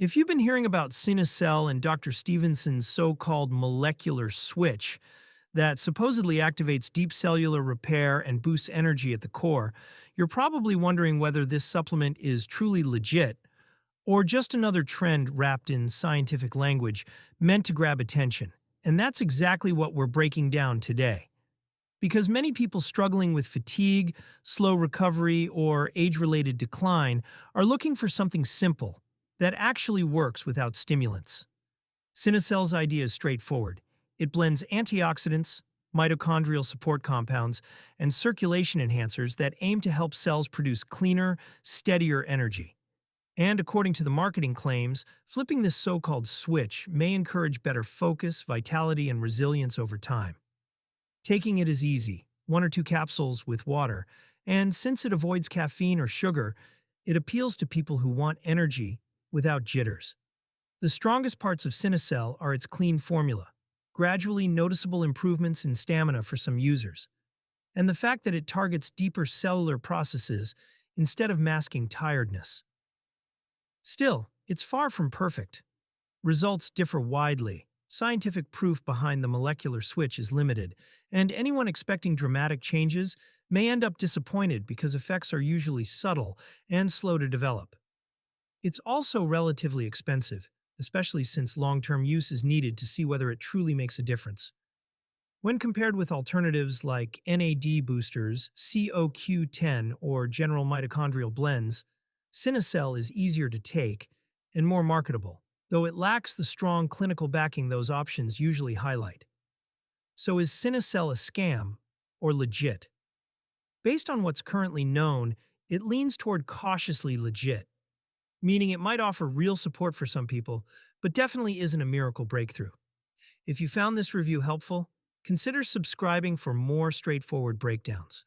If you've been hearing about SynoCell and Dr. Stephenson's so-called molecular switch that supposedly activates deep cellular repair and boosts energy at the core, you're probably wondering whether this supplement is truly legit or just another trend wrapped in scientific language meant to grab attention. And that's exactly what we're breaking down today. Because many people struggling with fatigue, slow recovery, or age-related decline are looking for something simple that actually works without stimulants. SynoCell's idea is straightforward. It blends antioxidants, mitochondrial support compounds, and circulation enhancers that aim to help cells produce cleaner, steadier energy. And according to the marketing claims, flipping this so-called switch may encourage better focus, vitality, and resilience over time. Taking it is easy, 1 or 2 capsules with water, and since it avoids caffeine or sugar, it appeals to people who want energy without jitters. The strongest parts of SynoCell are its clean formula, gradually noticeable improvements in stamina for some users, and the fact that it targets deeper cellular processes instead of masking tiredness. Still, it's far from perfect. Results differ widely. Scientific proof behind the molecular switch is limited, and anyone expecting dramatic changes may end up disappointed because effects are usually subtle and slow to develop. It's also relatively expensive, especially since long-term use is needed to see whether it truly makes a difference. When compared with alternatives like NAD boosters, CoQ10, or general mitochondrial blends, SynoCell is easier to take and more marketable, though it lacks the strong clinical backing those options usually highlight. So is SynoCell a scam or legit? Based on what's currently known, it leans toward cautiously legit, meaning it might offer real support for some people, but definitely isn't a miracle breakthrough. If you found this review helpful, consider subscribing for more straightforward breakdowns.